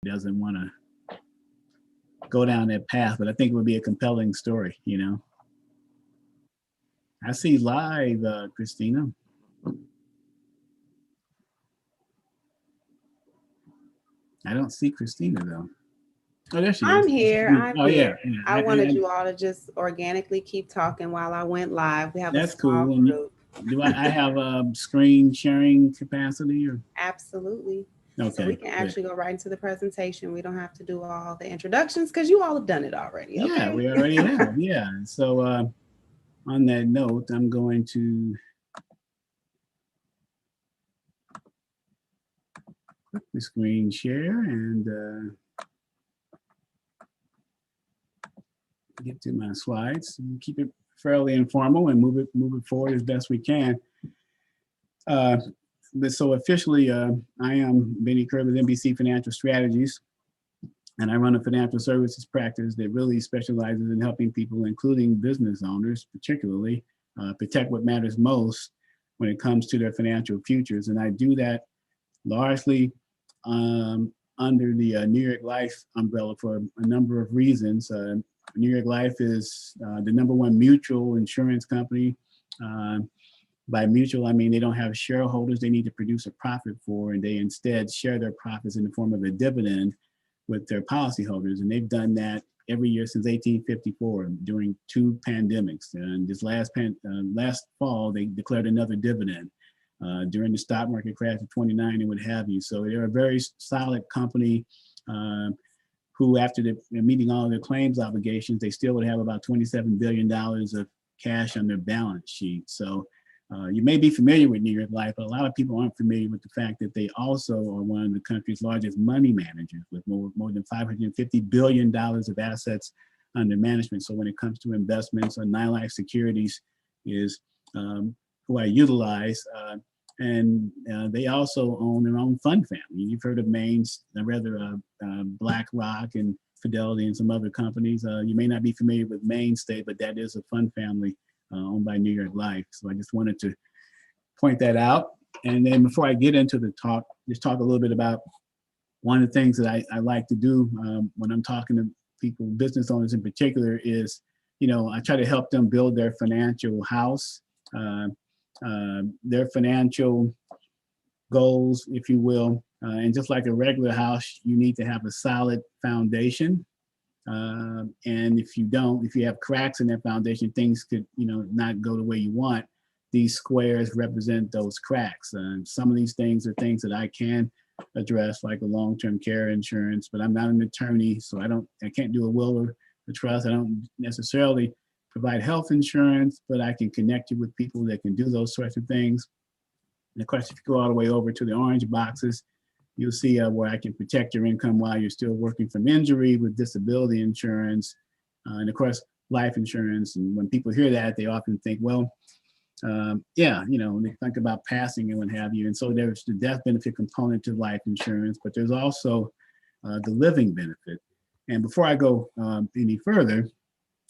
doesn't want to go down that path, but I think it would be a compelling story, you know. I see live, Christina. I don't see Christina though. Oh, there she I'm is. here. I'm Oh here. yeah, yeah. I wanted you all to just organically keep talking while I went live. We have a That's small cool. And group. do I have a screen sharing capacity or? Absolutely. So we Okay, can good. actually go right into the presentation. We don't have to do all the introductions because you all have done it already. Yeah, Okay. we already have. Yeah. So on that note, I'm going to put the screen share and get to my slides and keep it fairly informal and move it forward as best we can. Uh, but so officially, I am Bennie Currie with NBC Financial Strategies, and I run a financial services practice that really specializes in helping people, including business owners, particularly, protect what matters most when it comes to their financial futures. And I do that largely under the New York Life umbrella for a number of reasons. New York Life is the number one mutual insurance company. Uh, by mutual, I mean they don't have shareholders they need to produce a profit for, and they instead share their profits in the form of a dividend with their policyholders. And they've done that every year since 1854 during two pandemics. And this last fall, they declared another dividend during the stock market crash of 29 and what have you. So they're a very solid company uh, who, after meeting all their claims obligations, they still would have about $27 billion of cash on their balance sheet. So you may be familiar with New York Life, but a lot of people aren't familiar with the fact that they also are one of the country's largest money managers with more than $550 billion of assets under management. So when it comes to investments, Nine Life Securities is who I utilize. And they also own their own fund family. You've heard of Maine's, BlackRock and Fidelity and some other companies. You may not be familiar with Mainstay, but that is a fund family owned by New York Life. So I just wanted to point that out. And then before I get into the talk, just talk a little bit about one of the things that I like to do when I'm talking to people, business owners in particular, is, I try to help them build their financial house, their financial goals, if you will. And just like a regular house, you need to have a solid foundation. And if you don't, if you have cracks in that foundation, things could, not go the way you want. These squares represent those cracks. Some of these things are things that I can address, like a long-term care insurance, but I'm not an attorney, so I can't do a will or a trust. I don't necessarily provide health insurance, but I can connect you with people that can do those sorts of things. And of course, if you go all the way over to the orange boxes, you'll see where I can protect your income while you're still working from injury with disability insurance, and of course, life insurance. And when people hear that, they often think, well, yeah, they think about passing and what have you. And so there's the death benefit component to life insurance, but there's also the living benefit. And before I go any further,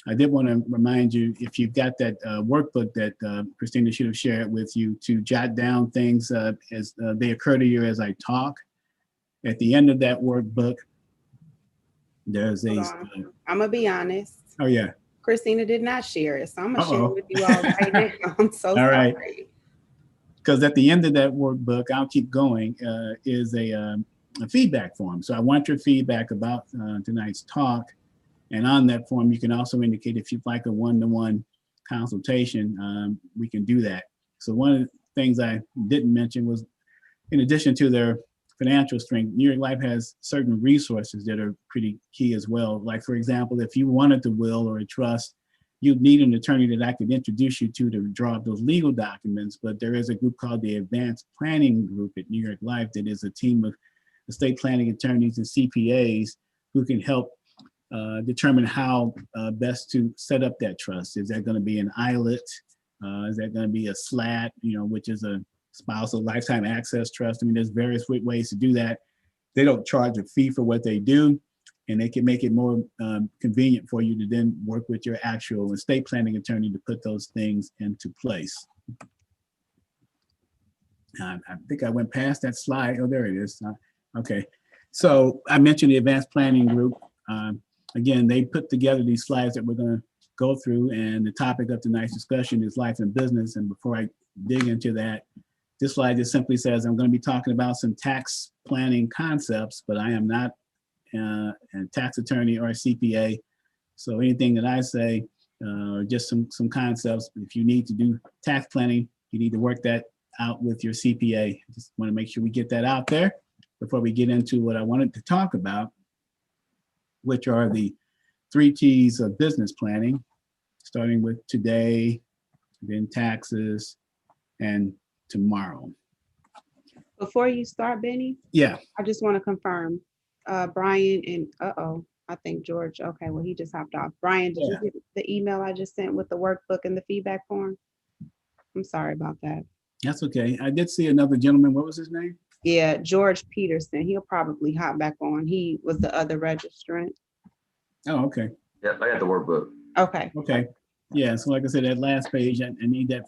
I did want to remind you, if you've got that workbook that Christina should have shared with you, to jot down things as they occur to you as I talk. At the end of that workbook, there's Hold a. on. I'm going to be honest. Oh, yeah. Christina did not share it. So I'm going to share it Uh-oh. with you all right now. I'm so All right. sorry. Because at the end of that workbook, I'll keep going, is a feedback form. So I want your feedback about tonight's talk. And on that form, you can also indicate if you'd like a one-to-one consultation, we can do that. So one of the things I didn't mention was, in addition to their financial strength, New York Life has certain resources that are pretty key as well. Like, for example, if you wanted to will or a trust, you'd need an attorney that I could introduce you to draw up those legal documents. But there is a group called the Advanced Planning Group at New York Life that is a team of estate planning attorneys and CPAs who can help determine how best to set up that trust. Is that going to be an ILET? Is that going to be a SLAT, which is a spousal lifetime access trust? I mean, there's various ways to do that. They don't charge a fee for what they do, and they can make it more convenient for you to then work with your actual estate planning attorney to put those things into place. I think I went past that slide. Oh, there it is. Okay. So I mentioned the advanced planning group. Again, they put together these slides that we're going to go through, and the topic of tonight's discussion is life and business. And before I dig into that, this slide just simply says I'm going to be talking about some tax planning concepts, but I am not a tax attorney or a CPA. So anything that I say, just some concepts. If you need to do tax planning, you need to work that out with your CPA. Just want to make sure we get that out there before we get into what I wanted to talk about, which are the 3 T's of business planning, starting with today, then taxes, and tomorrow. Before you start, Benny, Yeah. I just want to confirm, Brian and, I think George, okay, well, he just hopped off. Brian, did you get the email I just sent with the workbook and the feedback form? I'm sorry about that. That's okay. I did see another gentleman. What was his name? Yeah, George Peterson. He'll probably hop back on. He was the other registrant. Oh, okay. Yep, I got the workbook. Okay. Okay. Yeah, so like I said, that last page, I need that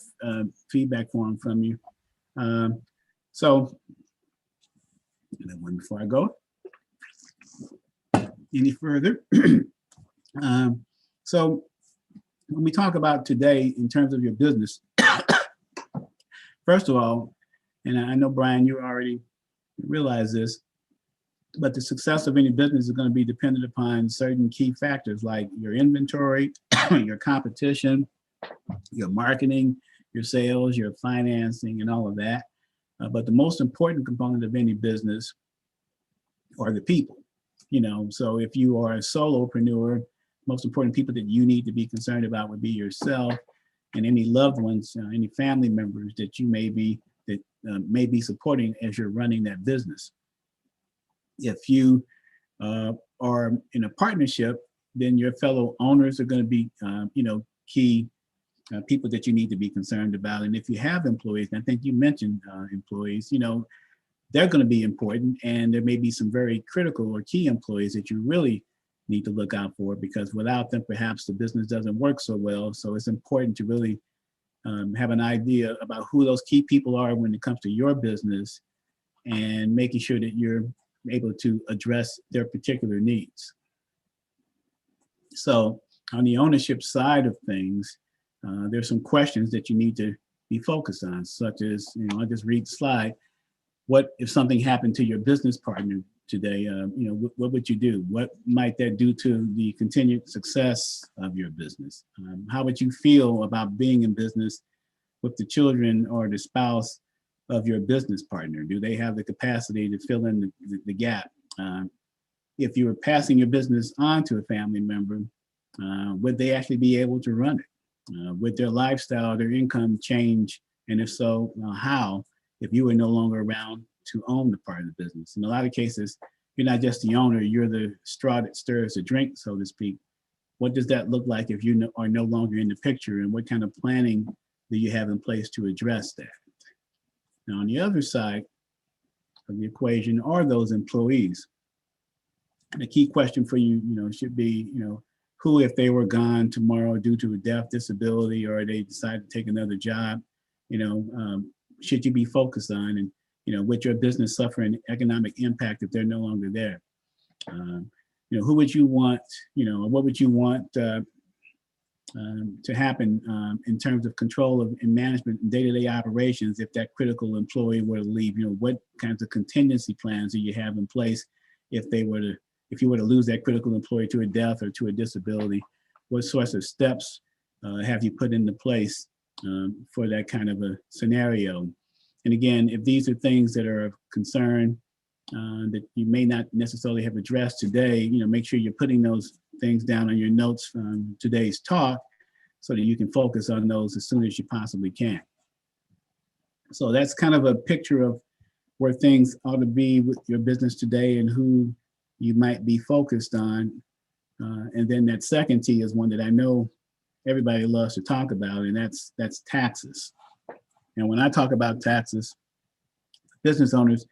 feedback form from you. So, and then one before I go any further. So when we talk about today in terms of your business, first of all, and I know, Brian, you already realize this, but the success of any business is going to be dependent upon certain key factors like your inventory, your competition, your marketing, your sales, your financing, and all of that. But the most important component of any business are the people. So if you are a solopreneur, most important people that you need to be concerned about would be yourself and any loved ones, any family members that you may be supporting as you're running that business. If you are in a partnership, then your fellow owners are going to be, key people that you need to be concerned about. And if you have employees, and I think you mentioned employees, they're going to be important, and there may be some very critical or key employees that you really need to look out for, because without them, perhaps the business doesn't work so well. So it's important to really have an idea about who those key people are when it comes to your business, and making sure that you're able to address their particular needs. So on the ownership side of things, there's some questions that you need to be focused on, such as, I'll just read the slide. What if something happened to your business partner today? What would you do? What might that do to the continued success of your business? How would you feel about being in business with the children or the spouse of your business partner? Do they have the capacity to fill in the gap? If you were passing your business on to a family member, would they actually be able to run it? Would their lifestyle, their income change? And if so, how? If you were no longer around to own the part of the business. In a lot of cases, you're not just the owner, you're the straw that stirs the drink, so to speak. What does that look like if you are no longer in the picture, and what kind of planning do you have in place to address that? Now, on the other side of the equation are those employees. And the key question for you, should be, who, if they were gone tomorrow due to a death, disability, or they decide to take another job, should you be focused on, and would your business suffer an economic impact if they're no longer there? Who would you want, what would you want to happen in terms of control of and management and day-to-day operations if that critical employee were to leave? What kinds of contingency plans do you have in place if you were to lose that critical employee to a death or to a disability? What sorts of steps have you put into place for that kind of a scenario? And again, if these are things that are of concern that you may not necessarily have addressed today, make sure you're putting those things down on your notes from today's talk so that you can focus on those as soon as you possibly can. So that's kind of a picture of where things ought to be with your business today and who you might be focused on. And then that second T is one that I know everybody loves to talk about, and that's taxes. And when I talk about taxes, business owners,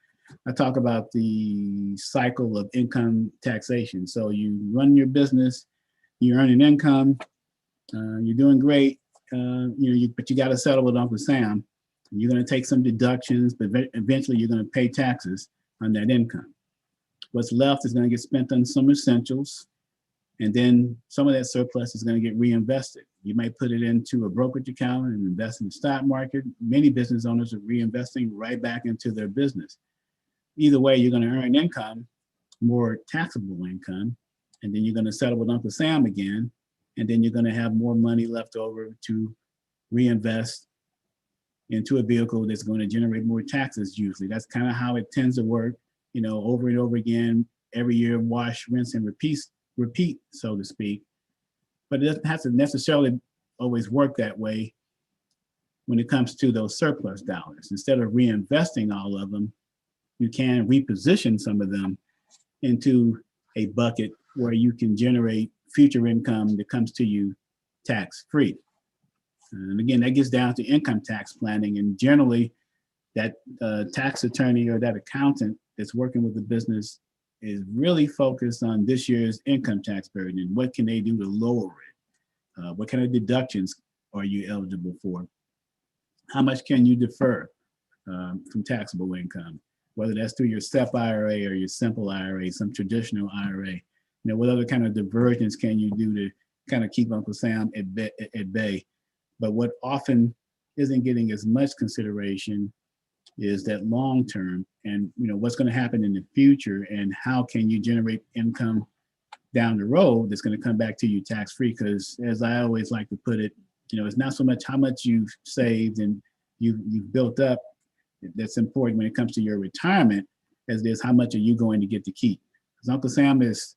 I talk about the cycle of income taxation. So you run your business, you earn an income, you're doing great, but you got to settle with Uncle Sam. You're going to take some deductions, but eventually you're going to pay taxes on that income. What's left is going to get spent on some essentials. And then some of that surplus is going to get reinvested. You might put it into a brokerage account and invest in the stock market. Many business owners are reinvesting right back into their business. Either way, you're going to earn income, more taxable income, and then you're going to settle with Uncle Sam again. And then you're going to have more money left over to reinvest into a vehicle that's going to generate more taxes usually. That's kind of how it tends to work, over and over again, every year, wash, rinse, and repeat, so to speak. But it doesn't have to necessarily always work that way when it comes to those surplus dollars. Instead of reinvesting all of them, you can reposition some of them into a bucket where you can generate future income that comes to you tax-free. And again, that gets down to income tax planning. And generally, that tax attorney or that accountant that's working with the business is really focused on this year's income tax burden and what can they do to lower it? What kind of deductions are you eligible for? How much can you defer from taxable income? Whether that's through your SEP IRA or your simple IRA, some traditional IRA. What other kind of diversions can you do to kind of keep Uncle Sam at bay? But what often isn't getting as much consideration is that long term and what's going to happen in the future and how can you generate income down the road that's going to come back to you tax free. Because as I always like to put it, it's not so much how much you've saved and you've built up that's important when it comes to your retirement as it is how much are you going to get to keep. Because Uncle Sam is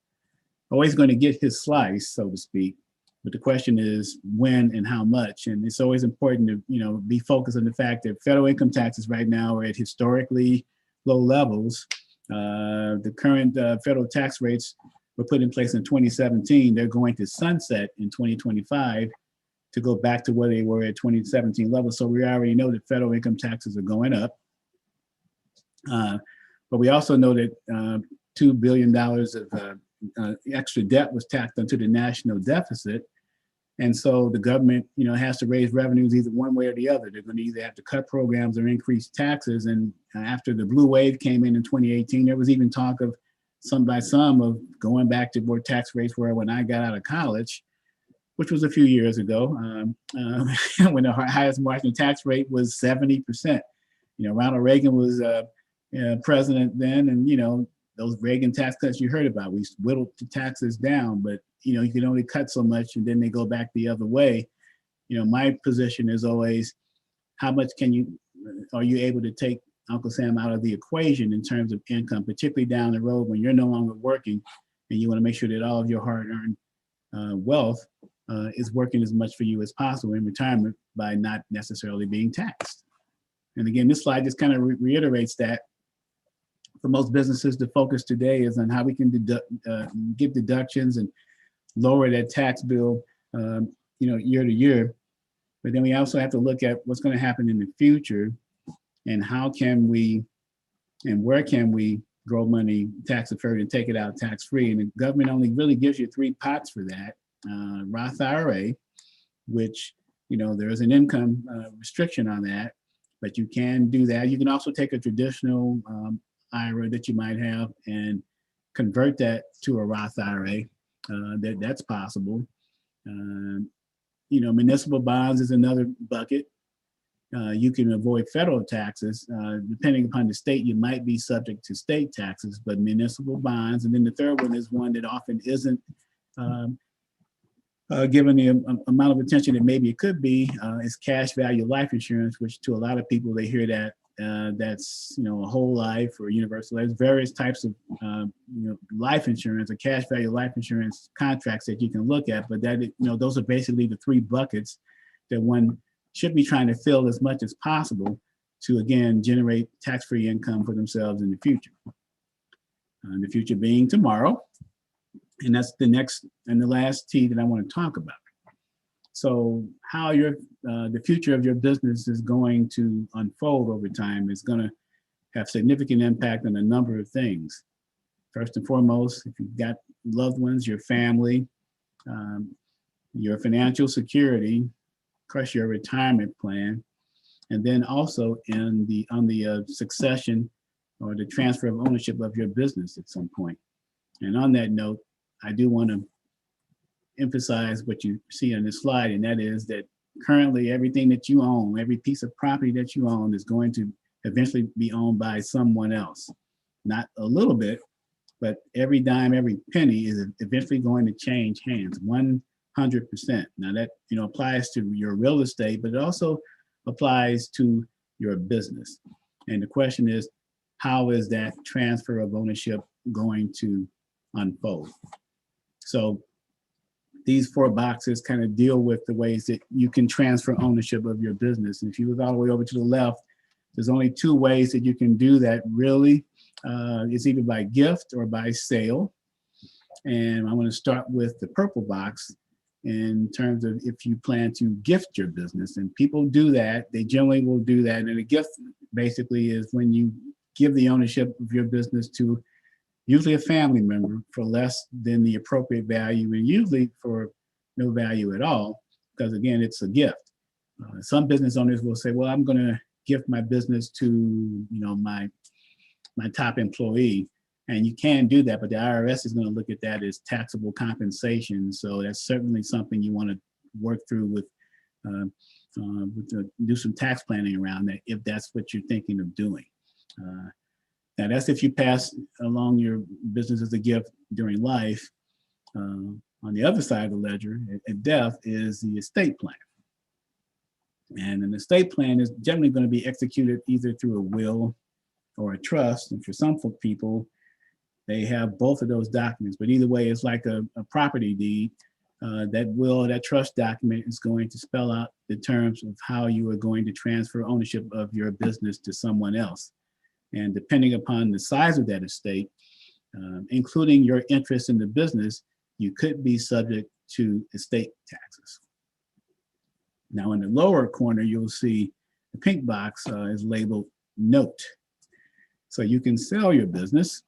always going to get his slice, so to speak. But the question is when and how much. And it's always important to, be focused on the fact that federal income taxes right now are at historically low levels. The current federal tax rates were put in place in 2017. They're going to sunset in 2025 to go back to where they were at 2017 levels. So we already know that federal income taxes are going up. But we also know that $2 billion of extra debt was tacked onto the national deficit. And so the government, has to raise revenues either one way or the other. They're going to either have to cut programs or increase taxes. And after the blue wave came in 2018, there was even talk of some of going back to where tax rates were when I got out of college, which was a few years ago, when the highest marginal tax rate was 70%. Ronald Reagan was president then, and those Reagan tax cuts you heard about, we whittled the taxes down, but you can only cut so much and then they go back the other way. My position is always, how much are you able to take Uncle Sam out of the equation in terms of income, particularly down the road when you're no longer working and you want to make sure that all of your hard-earned wealth is working as much for you as possible in retirement by not necessarily being taxed. And again, this slide just kind of reiterates that. For most businesses, the focus today is on how we can get deductions and lower that tax bill, year to year. But then we also have to look at what's going to happen in the future and how can we and where can we grow money tax deferred and take it out tax free. And the government only really gives you three pots for that. Roth IRA, which, there is an income restriction on that, but you can do that. You can also take a traditional IRA that you might have and convert that to a Roth IRA. That's possible. Municipal bonds is another bucket. You can avoid federal taxes. Depending upon the state, you might be subject to state taxes, but municipal bonds. And then the third one is one that often isn't given the amount of attention that maybe it could be, is cash value life insurance, which to a lot of people, they hear that that's a whole life or universal. There's various types of life insurance or cash value life insurance contracts that you can look at, but that those are basically the three buckets that one should be trying to fill as much as possible to again generate tax-free income for themselves in the future. The future being tomorrow, and that's the next and the last T that I want to talk about. So how the future of your business is going to unfold over time is going to have significant impact on a number of things. First and foremost, if you've got loved ones, your family, your financial security, of course, your retirement plan, and then also on the succession or the transfer of ownership of your business at some point. And on that note, I do want to emphasize what you see on this slide, and that is that currently everything that you own, every piece of property that you own is going to eventually be owned by someone else. Not a little bit, but every dime, every penny is eventually going to change hands, 100%. Now that applies to your real estate, but it also applies to your business. And the question is, how is that transfer of ownership going to unfold? So these 4 boxes kind of deal with the ways that you can transfer ownership of your business. And if you look all the way over to the left, there's only 2 ways that you can do that really. It's either by gift or by sale. And I want to start with the purple box in terms of if you plan to gift your business. And people do that. They generally will do that. And a gift basically is when you give the ownership of your business to usually a family member for less than the appropriate value, and usually for no value at all, because again, it's a gift. Some business owners will say, well, I'm going to gift my business to my top employee. And you can do that, but the IRS is going to look at that as taxable compensation. So that's certainly something you want to work through with do some tax planning around that if that's what you're thinking of doing. Now that's if you pass along your business as a gift during life. On the other side of the ledger, at death, is the estate plan. And an estate plan is generally going to be executed either through a will or a trust. And for some people, they have both of those documents. But either way, it's like a property deed. That will, that trust document is going to spell out the terms of how you are going to transfer ownership of your business to someone else. And depending upon the size of that estate, including your interest in the business, you could be subject to estate taxes. Now in the lower corner, you'll see the pink box is labeled note. So you can sell your business.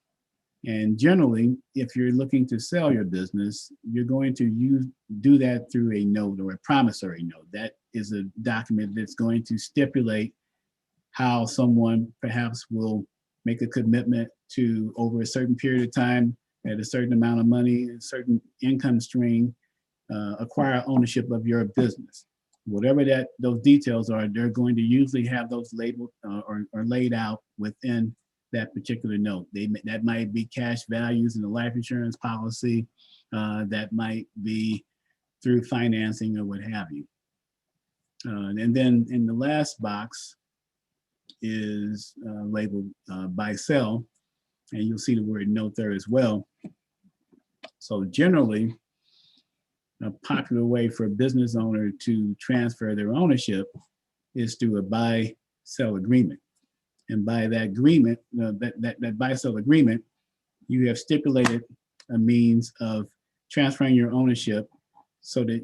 And generally, if you're looking to sell your business, you're going to do that through a note or a promissory note. That is a document that's going to stipulate how someone perhaps will make a commitment to, over a certain period of time, at a certain amount of money, a certain income stream, acquire ownership of your business. Whatever those details are, they're going to usually have those labeled or laid out within that particular note. That might be cash values in the life insurance policy. That might be through financing or what have you. And then in the last box is labeled buy sell, and you'll see the word note there as well. So generally, a popular way for a business owner to transfer their ownership is through a buy sell agreement. And by that agreement, that buy sell agreement, you have stipulated a means of transferring your ownership so that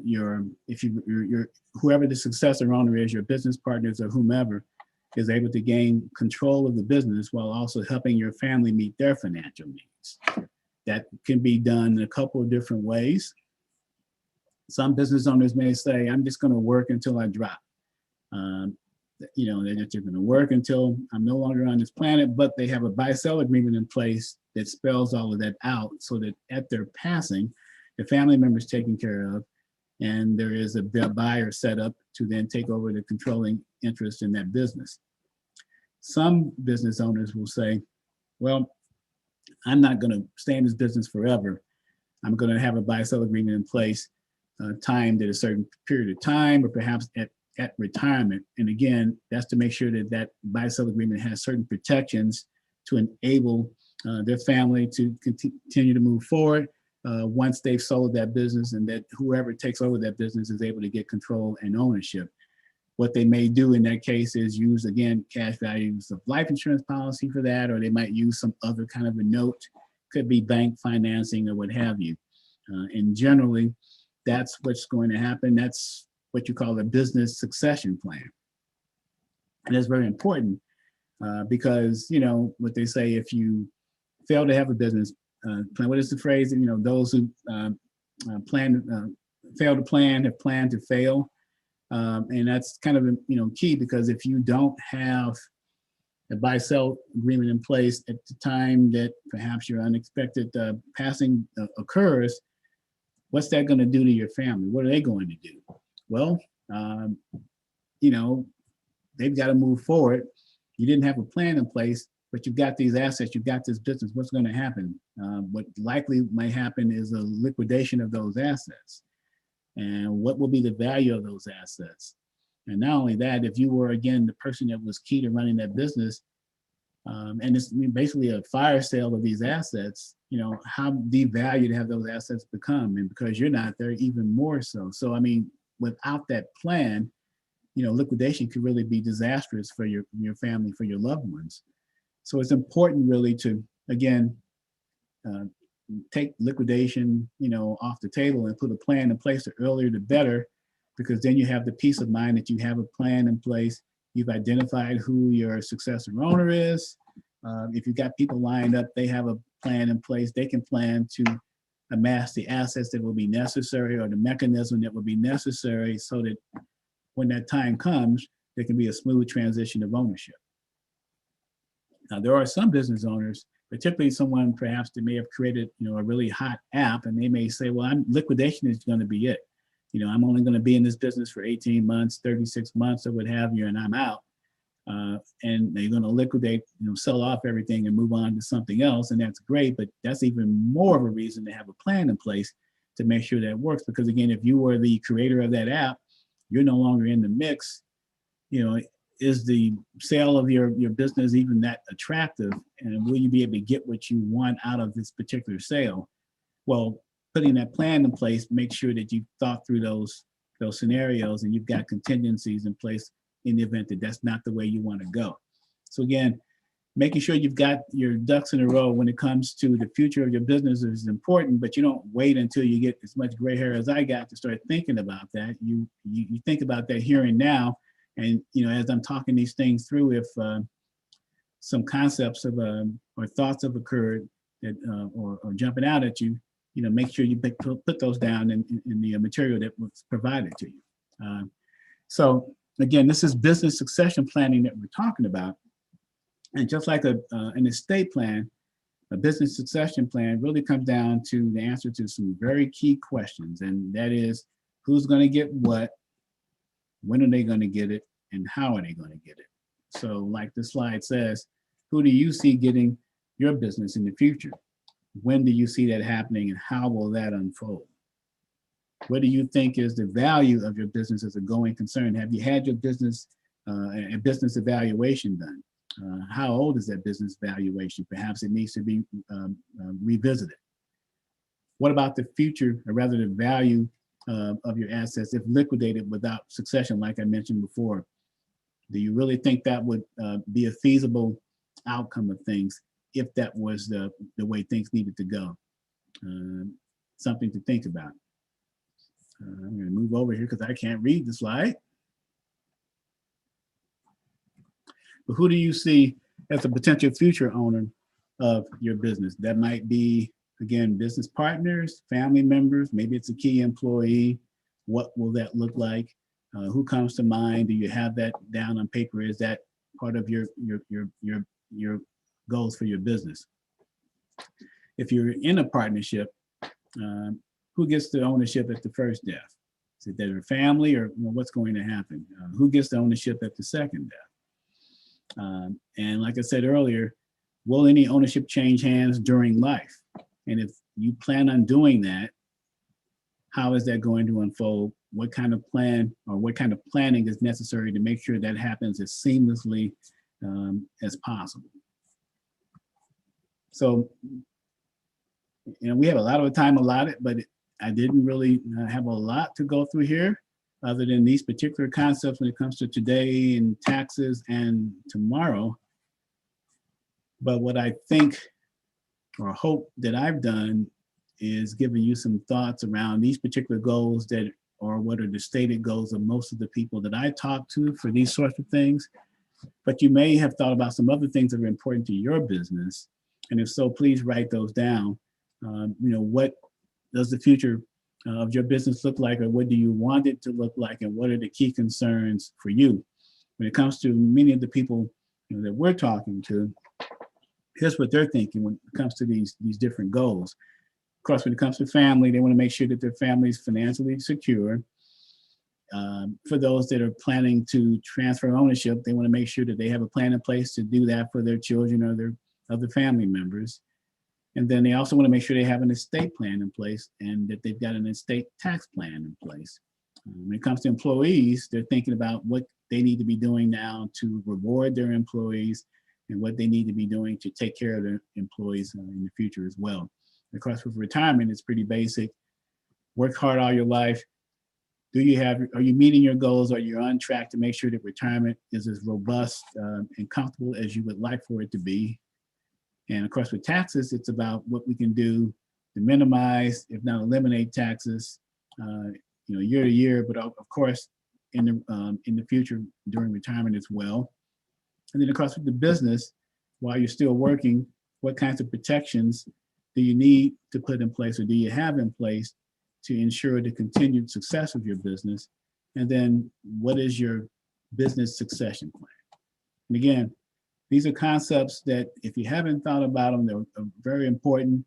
whoever the successor owner is, your business partners or whomever, is able to gain control of the business while also helping your family meet their financial needs. That can be done in a couple of different ways. Some business owners may say, I'm just going to work until I drop. They're just going to work until I'm no longer on this planet, but they have a buy-sell agreement in place that spells all of that out so that at their passing, the family member's taken care of, and there is a buyer set up to then take over the controlling interest in that business. Some business owners will say, well, I'm not going to stay in this business forever. I'm going to have a buy-sell agreement in place, timed at a certain period of time, or perhaps at retirement. And again, that's to make sure that buy-sell agreement has certain protections to enable their family to continue to move forward once they've sold that business, and that whoever takes over that business is able to get control and ownership. What they may do in that case is use, again, cash values of life insurance policy for that, or they might use some other kind of a note, could be bank financing or what have you. And generally, that's what's going to happen. That's what you call a business succession plan. And that's very important because, what they say, if you fail to have a business plan, what is the phrase? Those who fail to plan have planned to fail. And that's kind of, key, because if you don't have a buy-sell agreement in place at the time that perhaps your unexpected passing occurs, what's that going to do to your family? What are they going to do? Well, um, you know, they've got to move forward. You didn't have a plan in place, but you've got these assets, you've got this business. What's going to happen? What likely might happen is a liquidation of those assets. And what will be the value of those assets? And not only that, if you were, again, the person that was key to running that business, and it's basically a fire sale of these assets, how devalued have those assets become? And because you're not there, even more so. So, I mean, without that plan, liquidation could really be disastrous for your family, for your loved ones. So it's important really to, again, take liquidation, off the table and put a plan in place. The earlier the better, because then you have the peace of mind that you have a plan in place. You've identified who your successor owner is. If you've got people lined up, they have a plan in place. They can plan to amass the assets that will be necessary, or the mechanism that will be necessary, so that when that time comes, there can be a smooth transition of ownership. Now, there are some business owners, particularly someone perhaps that may have created, a really hot app, and they may say, well, liquidation is going to be it. I'm only going to be in this business for 18 months, 36 months, or what have you, and I'm out. And they're going to liquidate, sell off everything and move on to something else. And that's great, but that's even more of a reason to have a plan in place to make sure that works. Because again, if you were the creator of that app, you're no longer in the mix. Is the sale of your business even that attractive? And will you be able to get what you want out of this particular sale? Well, putting that plan in place, make sure that you've thought through those scenarios and you've got contingencies in place in the event that that's not the way you want to go. So again, making sure you've got your ducks in a row when it comes to the future of your business is important, but you don't wait until you get as much gray hair as I got to start thinking about that. You think about that here and now. And, as I'm talking these things through, if some concepts of or thoughts have occurred that or jumping out at you, make sure you put those down in the material that was provided to you. So again, this is business succession planning that we're talking about. And just like an estate plan, a business succession plan really comes down to the answer to some very key questions. And that is, who's going to get what, when are they going to get it, and how are they going to get it? So like the slide says, who do you see getting your business in the future? When do you see that happening, and how will that unfold? What do you think is the value of your business as a going concern? Have you had your business, a business evaluation done? How old is that business valuation? Perhaps it needs to be revisited. What about the future, or rather the value of your assets if liquidated without succession, like I mentioned before? Do you really think that would be a feasible outcome of things if that was the way things needed to go? Something to think about. I'm going to move over here because I can't read the slide. But who do you see as a potential future owner of your business? That might be, again, business partners, family members, maybe it's a key employee. What will that look like? Who comes to mind? Do you have that down on paper? Is that part of your goals for your business? If you're in a partnership, who gets the ownership at the first death? Is it their family, or what's going to happen? Who gets the ownership at the second death? And like I said earlier, will any ownership change hands during life? And if you plan on doing that, how is that going to unfold? What kind of plan or what kind of planning is necessary to make sure that happens as seamlessly as possible? So, we have a lot of time allotted, but I didn't really have a lot to go through here other than these particular concepts when it comes to today and taxes and tomorrow. But what I think or hope that I've done is giving you some thoughts around these particular goals that are what are the stated goals of most of the people that I talk to for these sorts of things. But you may have thought about some other things that are important to your business. And if so, please write those down. What does the future of your business look like, or what do you want it to look like, and what are the key concerns for you? When it comes to many of the people that we're talking to, here's what they're thinking when it comes to these different goals. Of course, when it comes to family, they want to make sure that their family is financially secure. For those that are planning to transfer ownership, they want to make sure that they have a plan in place to do that for their children or their other family members. And then they also want to make sure they have an estate plan in place and that they've got an estate tax plan in place. When it comes to employees, they're thinking about what they need to be doing now to reward their employees and what they need to be doing to take care of their employees in the future as well. Of course, with retirement, it's pretty basic. Work hard all your life. Are you meeting your goals? Are you on track to make sure that retirement is as robust and comfortable as you would like for it to be? And of course, with taxes, it's about what we can do to minimize, if not eliminate taxes, year to year, but of course, in the future during retirement as well. And then of course, with the business, while you're still working, what kinds of protections do you need to put in place or do you have in place to ensure the continued success of your business? And then what is your business succession plan? And again, these are concepts that if you haven't thought about them, they're very important.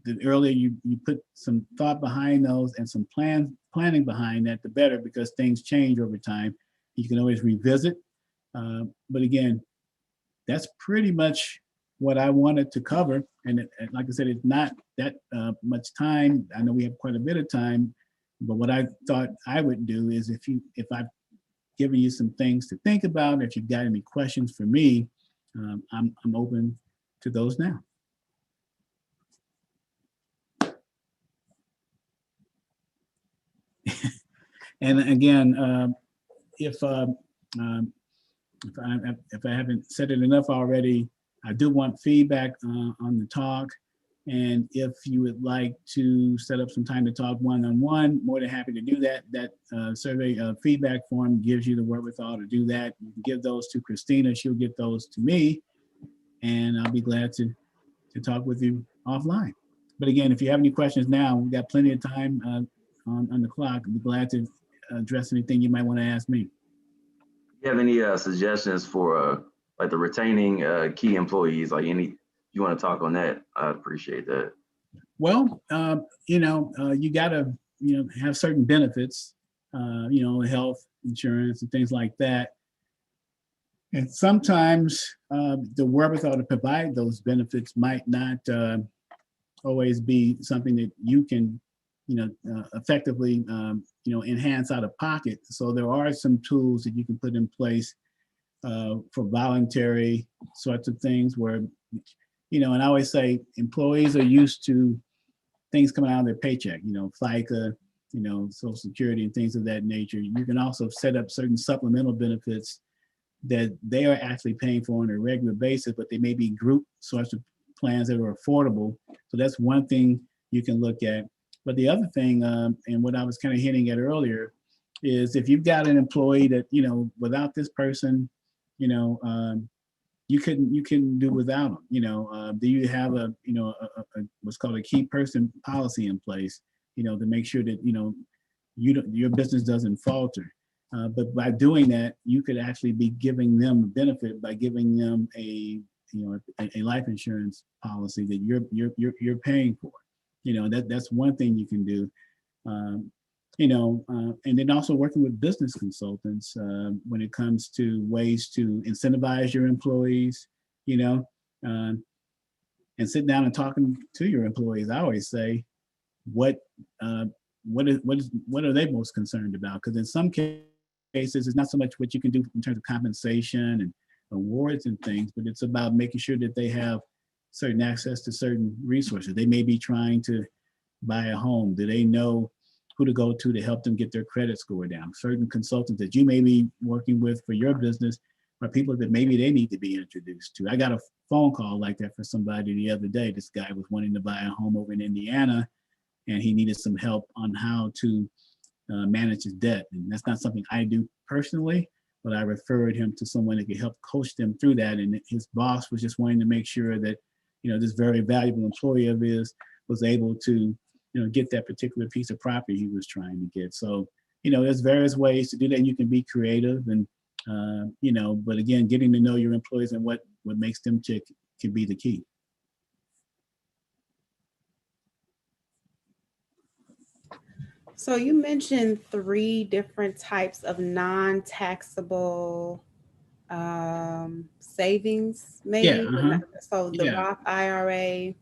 The earlier you put some thought behind those and some planning behind that, the better, because things change over time. You can always revisit. But again, that's pretty much what I wanted to cover. And like I said, it's not that much time. I know we have quite a bit of time, but what I thought I would do is if I've given you some things to think about, if you've got any questions for me, I'm open to those now. And again, if I haven't said it enough already, I do want feedback on the talk. And if you would like to set up some time to talk one-on-one, more than happy to do that. That survey feedback form gives you the wherewithal to do that. You can give those to Christina. She'll get those to me. And I'll be glad to talk with you offline. But again, if you have any questions now, we've got plenty of time on the clock. I'd be glad to address anything you might want to ask me. Do you have any suggestions for like the retaining key employees? Like you want to talk on that? I'd appreciate that. Well, you got to, have certain benefits, health insurance and things like that. And sometimes the wherewithal to provide those benefits might not always be something that you can, effectively, enhance out of pocket. So there are some tools that you can put in place for voluntary sorts of things where, and I always say employees are used to things coming out of their paycheck, FICA, Social Security and things of that nature. You can also set up certain supplemental benefits that they are actually paying for on a regular basis, but they may be group sorts of plans that are affordable. So that's one thing you can look at. But the other thing, and what I was kind of hinting at earlier, is if you've got an employee that, without this person, you couldn't do without them. Do you have a what's called a key person policy in place, to make sure that, your business doesn't falter. But by doing that, you could actually be giving them a benefit by giving them a life insurance policy that you're paying for. That's one thing you can do. And then also working with business consultants when it comes to ways to incentivize your employees, and sit down and talking to your employees. I always say, what are they most concerned about? Because in some cases, it's not so much what you can do in terms of compensation and awards and things, but it's about making sure that they have certain access to certain resources. They may be trying to buy a home. Do they know who to go to help them get their credit score down? Certain consultants that you may be working with for your business are people that maybe they need to be introduced to. I got a phone call like that for somebody the other day. This guy was wanting to buy a home over in Indiana, and he needed some help on how to manage his debt. And that's not something I do personally, but I referred him to someone that could help coach them through that. And his boss was just wanting to make sure that, this very valuable employee of his was able to, get that particular piece of property he was trying to get. So, there's various ways to do that. You can be creative and, But again, getting to know your employees and what makes them tick can be the key. So you mentioned 3 different types of non-taxable savings, Yeah, maybe. So the yeah. Roth IRA and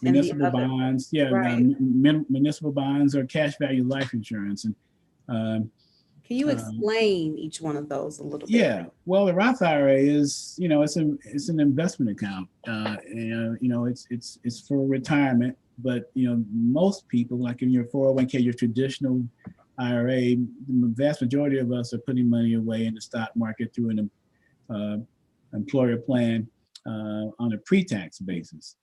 the Municipal other, bonds, yeah, right? municipal bonds or cash value life insurance, and um, Can you um, explain each one of those a little bit? yeah. Well, the Roth IRA is, it's an investment account. It's for retirement, but most people, like in your 401k, your traditional IRA, the vast majority of us are putting money away in the stock market through an uh, employer plan on a pre-tax basis.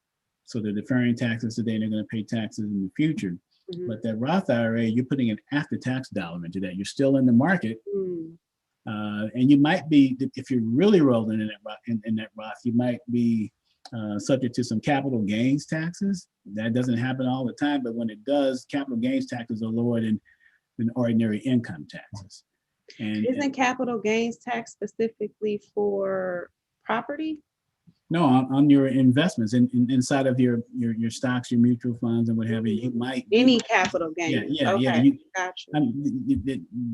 So they're deferring taxes today and they're going to pay taxes in the future. Mhm. But that Roth IRA, you're putting an after-tax dollar into that. You're still in the market, Mm, and you might be, if you're really rolling in that Roth, you might be subject to some capital gains taxes. That doesn't happen all the time, but when it does, capital gains taxes are lower than ordinary income taxes. And Isn't capital gains tax specifically for property? no, on your investments inside of your stocks, your mutual funds, and what have you, you might Any be. capital Yeah, gains? yeah, yeah. Okay, gotcha.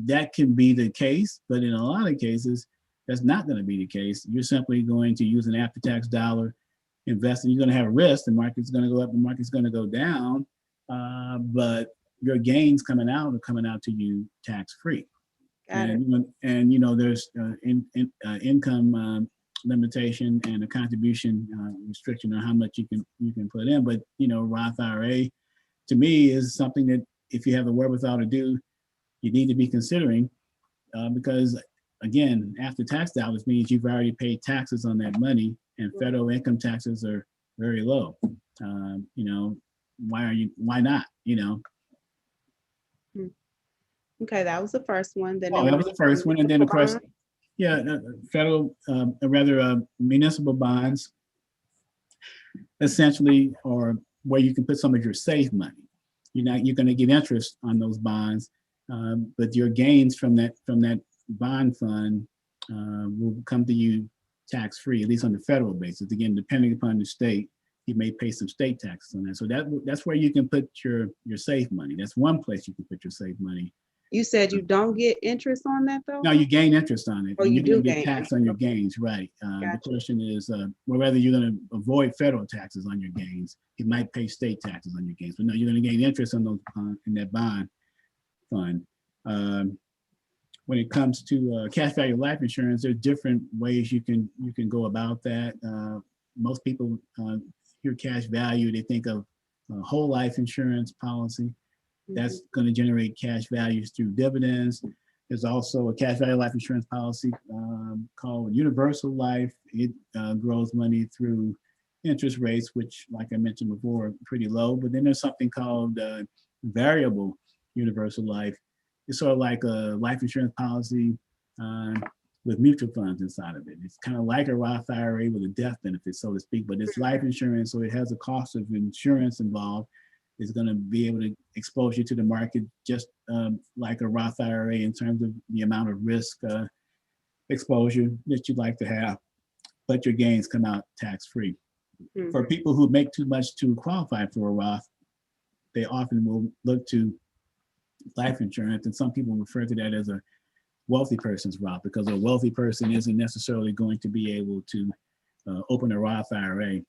That can be the case, but in a lot of cases, that's not going to be the case. You're simply going to use an after-tax dollar, invest, and you're going to have risk. The market's going to go up, the market's going to go down, but your gains coming out are coming out to you tax-free. Got it. There's income limitation and a contribution restriction on how much you can put in. But Roth IRA to me is something that if you have the wherewithal to do, you need to be considering because again, after tax dollars means you've already paid taxes on that money, and federal income taxes are very low. Why not? Okay, that was the first one. Then Well, that was the first one, and then of course, yeah, federal, rather municipal bonds, essentially, or where you can put some of your safe money. You're going to get interest on those bonds, but your gains from that bond fund will come to you tax free, at least on the federal basis. Again, depending upon the state, you may pay some state taxes on that. So that's where you can put your safe money. That's one place you can put your safe money. You said you don't get interest on that though? No, you gain interest on it. Oh, and you you're do going to get gain taxed on your gains, right? The Gotcha. question is, whether you're going to avoid federal taxes on your gains. You might pay state taxes on your gains, but no, you're going to gain interest on those in that bond fund. When it comes to cash value life insurance, there's different ways you can go about that. Most people hear cash value, they think of a whole life insurance policy. That's going to generate cash values through dividends. There's also a cash value life insurance policy called Universal Life. It grows money through interest rates, which, like I mentioned before, are pretty low. But then there's something called variable universal life. It's sort of like a life insurance policy with mutual funds inside of it. It's kind of like a Roth IRA with a death benefit, so to speak, but it's life insurance, so it has a cost of insurance involved. Is going to be able to expose you to the market just like a Roth IRA in terms of the amount of risk exposure that you'd like to have, but your gains come out tax-free. Mm-hmm. For people who make too much to qualify for a Roth, they often will look to life insurance, and some people refer to that as a wealthy person's Roth because a wealthy person isn't necessarily going to be able to open a Roth IRA.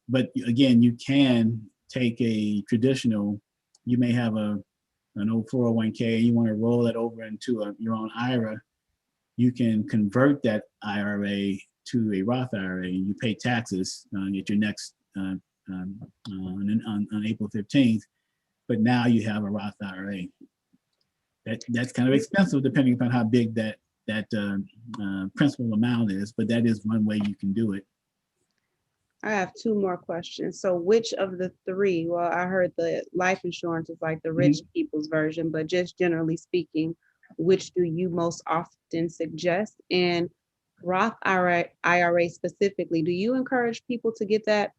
But again, you can take a traditional, you may have an old 401k, you want to roll it over into your own IRA, you can convert that IRA to a Roth IRA and you pay taxes at your next, on April 15th, but now you have a Roth IRA. That's kind of expensive depending upon how big that principal amount is, but that is one way you can do it. I have 2 more questions. So which of the 3, well, I heard the life insurance is like the rich people's version, but just generally speaking, which do you most often suggest? And Roth IRA specifically, do you encourage people to get that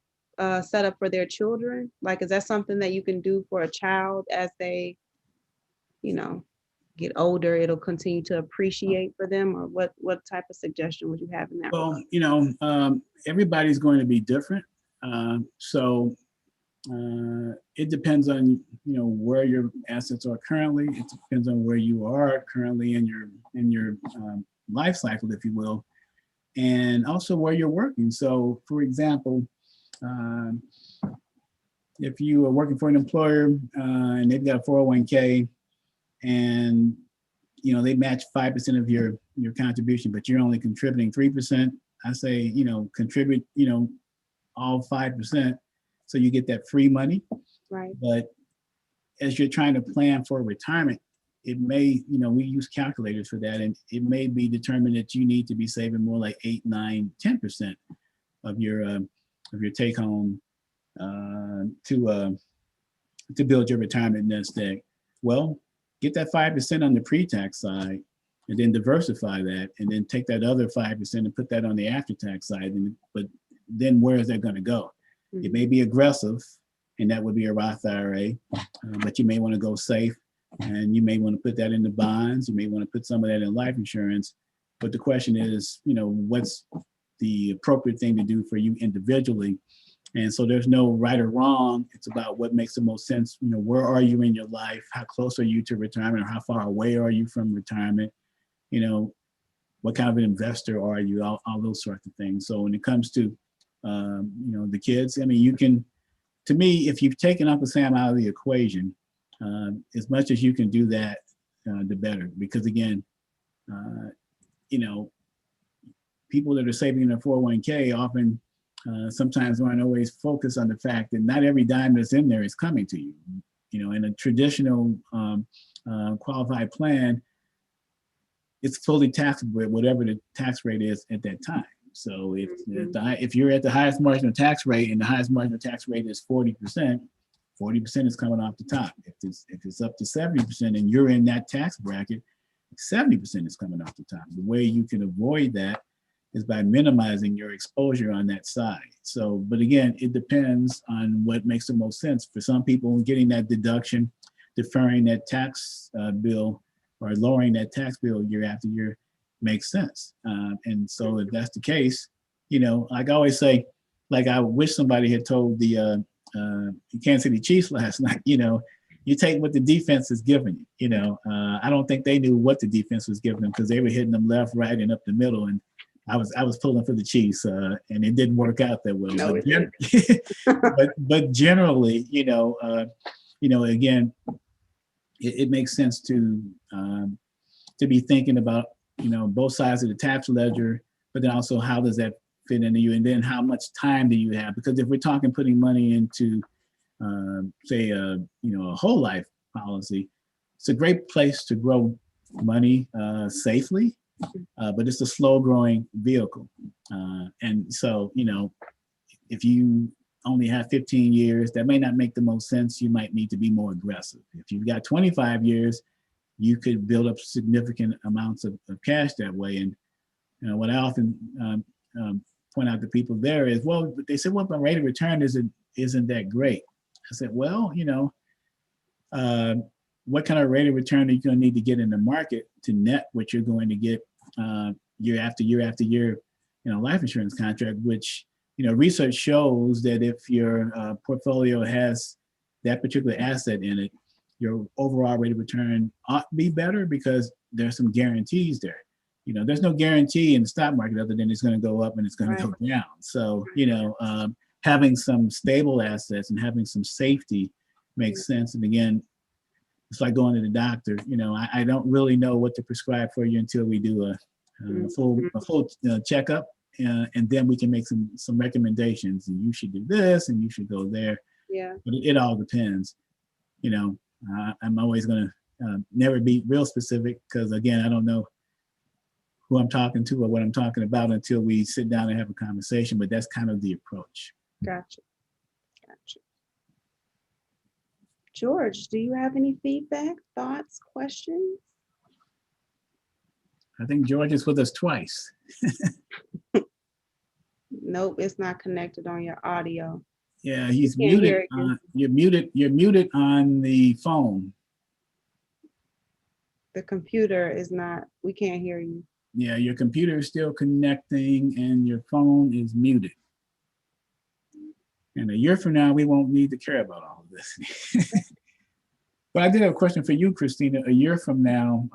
set up for their children? Like, is that something that you can do for a child as they, get older, it'll continue to appreciate for them? Or what type of suggestion would you have in that regard? Well, everybody's going to be different. So it depends on, where your assets are currently. It depends on where you are currently in your life cycle, if you will, and also where you're working. So, for example, if you are working for an employer and they've got a 401k and they match 5% of your contribution, but you're only contributing 3%, I say, contribute, all 5%, so you get that free money. Right. But as you're trying to plan for retirement, it may, we use calculators for that, and it may be determined that you need to be saving more like 8, 9, 10% of your take home to build your retirement nest egg. Well, get that 5% on the pre-tax side, and then diversify that, and then take that other 5% and put that on the after-tax side. But then where is that going to go? It may be aggressive, and that would be a Roth IRA, but you may want to go safe, and you may want to put that in the bonds. You may want to put some of that in life insurance. But the question is, what's the appropriate thing to do for you individually? And so there's no right or wrong. It's about what makes the most sense. Where are you in your life? How close are you to retirement, or how far away are you from retirement? What kind of an investor are you? All those sorts of things. So when it comes to, the kids, you can, to me, if you've taken Uncle Sam out of the equation, as much as you can do that, the better. Because again, people that are saving in their 401k often sometimes aren't always focused on the fact that not every dime that's in there is coming to you. In a traditional qualified plan, it's fully taxable at whatever the tax rate is at that time. So if you're at the highest marginal tax rate, and the highest marginal tax rate is 40%, 40% is coming off the top. If it's up to 70% and you're in that tax bracket, 70% is coming off the top. The way you can avoid that is by minimizing your exposure on that side. So, but again, it depends on what makes the most sense. For some people, getting that deduction, deferring that tax bill, or lowering that tax bill year after year makes sense. And so if that's the case, like I always say, like I wish somebody had told the Kansas City Chiefs last night, you take what the defense is giving you. I don't think they knew what the defense was giving them, because they were hitting them left, right, and up the middle. And I was pulling for the Chiefs, and it didn't work out that well. No, but generally, again, it makes sense to be thinking about both sides of the tax ledger, but then also how does that fit into you, and then how much time do you have? Because if we're talking putting money into say a whole life policy, it's a great place to grow money safely, but it's a slow growing vehicle, and so if you only have 15 years, that may not make the most sense. You might need to be more aggressive. If you've got 25 years, you could build up significant amounts of cash that way. And what I often point out to people there is, well, they said, well, my rate of return isn't that great. I said, well, what kind of rate of return are you going to need to get in the market to net what you're going to get year after year after year in a life insurance contract, which research shows that if your portfolio has that particular asset in it, your overall rate of return ought to be better, because there's some guarantees there. There's no guarantee in the stock market other than it's going to go up and it's going to go down. So, having some stable assets and having some safety makes sense. And again, it's like going to the doctor. I don't really know what to prescribe for you until we do a full checkup. And then we can make some recommendations, and you should do this and you should go there. Yeah. But it all depends. I'm always going to never be real specific, because again, I don't know who I'm talking to or what I'm talking about until we sit down and have a conversation, but that's kind of the approach. Gotcha. George, do you have any feedback, thoughts, questions? I think George is with us twice. Nope, it's not connected on your audio. Yeah, he's Can't hear muted. it. You're muted on the phone. The computer is not, we can't hear you. Yeah, your computer is still connecting and your phone is muted. And a year from now, we won't need to care about all of this. But I did have a question for you, Christina. A year from now,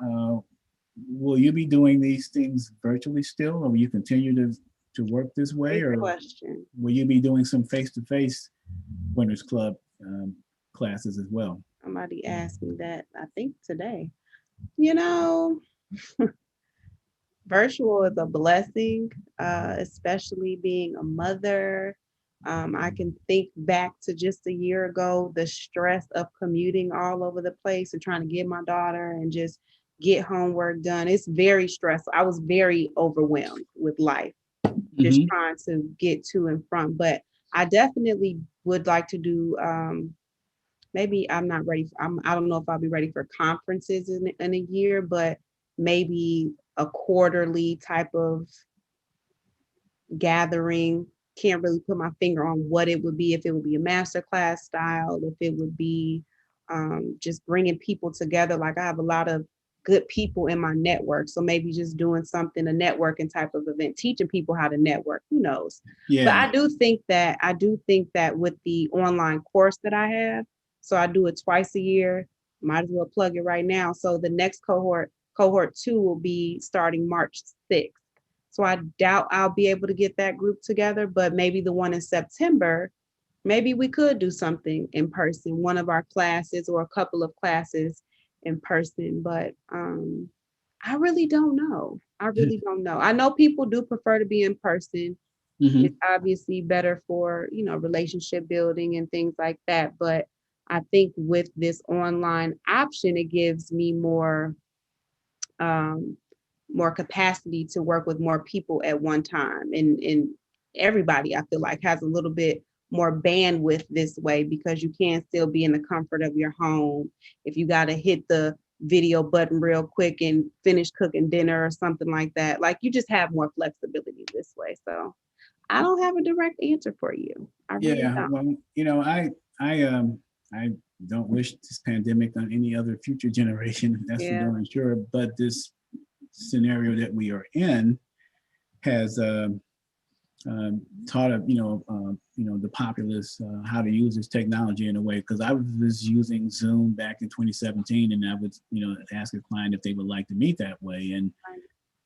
will you be doing these things virtually still, or will you continue to work this way, Great or question. will you be doing some face-to-face Winners Club classes as well? Somebody asked me that, I think today. You know, virtual is a blessing, especially being a mother. I can think back to just a year ago, the stress of commuting all over the place and trying to get my daughter and just get homework done. It's very stressful. I was very overwhelmed with life, just Mhm. trying to get to and from. But I definitely would like to do, maybe I'm not ready. I don't know if I'll be ready for conferences in a year, but maybe a quarterly type of gathering. Can't really put my finger on what it would be, if it would be a masterclass style, if it would be just bringing people together. Like I have a lot of good people in my network. So maybe just doing something, a networking type of event, teaching people how to network, who knows? But Yeah. I do think that with the online course that I have, so I do it twice a year, might as well plug it right now. So the next cohort 2 will be starting March 6th. So I doubt I'll be able to get that group together, but maybe the one in September, maybe we could do something in person, one of our classes or a couple of classes in person. But I really don't know. I really don't know. I know people do prefer to be in person. Mhm. It's obviously better for, relationship building and things like that. But I think with this online option, it gives me um, more capacity to work with more people at one time. And everybody, I feel like, has a little bit more bandwidth this way, because you can still be in the comfort of your home. If you got to hit the video button real quick and finish cooking dinner or something like that, like you just have more flexibility this way. So I don't have a direct answer for you. I really Yeah. don't. Well, I don't wish this pandemic on any other future generation. That's for Yeah. darn sure. But this scenario that we are in has taught the populace how to use this technology in a way. Because I was using Zoom back in 2017, and I would ask a client if they would like to meet that way, and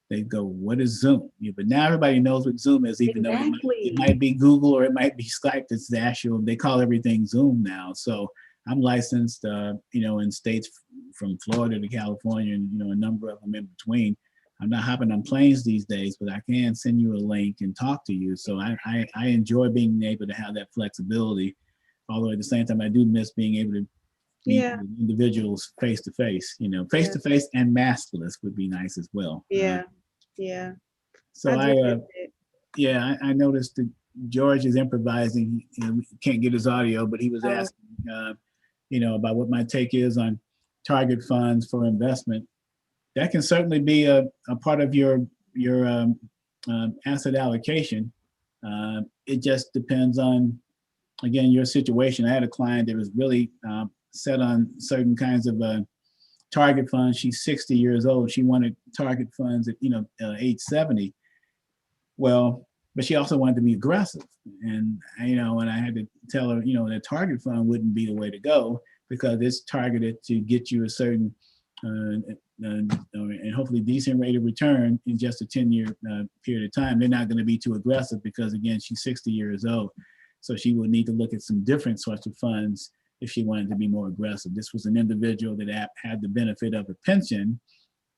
they go, "What is Zoom?" Yeah, but now everybody knows what Zoom is, even though it Exactly. might be Google or it might be Skype. It's the actual. They call everything Zoom now. So I'm licensed, in states from Florida to California, and a number of them in between. I'm not hopping on planes these days, but I can send you a link and talk to you. So I enjoy being able to have that flexibility. Although at the same time, I do miss being able to meet Yeah. individuals face to face. Face Yeah. to face and maskless would be nice as well. Yeah. Yeah. So I do miss it. I noticed that George is improvising. We can't get his audio, but he was Oh, asking, about what my take is on target funds for investment. That can certainly be a part of your asset allocation. It just depends on, again, your situation. I had a client that was really set on certain kinds of target funds. She's 60 years old. She wanted target funds at age 70. Well, but she also wanted to be aggressive, and and I had to tell her, that target fund wouldn't be the way to go, because it's targeted to get you a certain and hopefully decent rate of return in just a 10-year period of time. They're not going to be too aggressive because, again, she's 60 years old, so she would need to look at some different sorts of funds if she wanted to be more aggressive. This was an individual that had the benefit of a pension,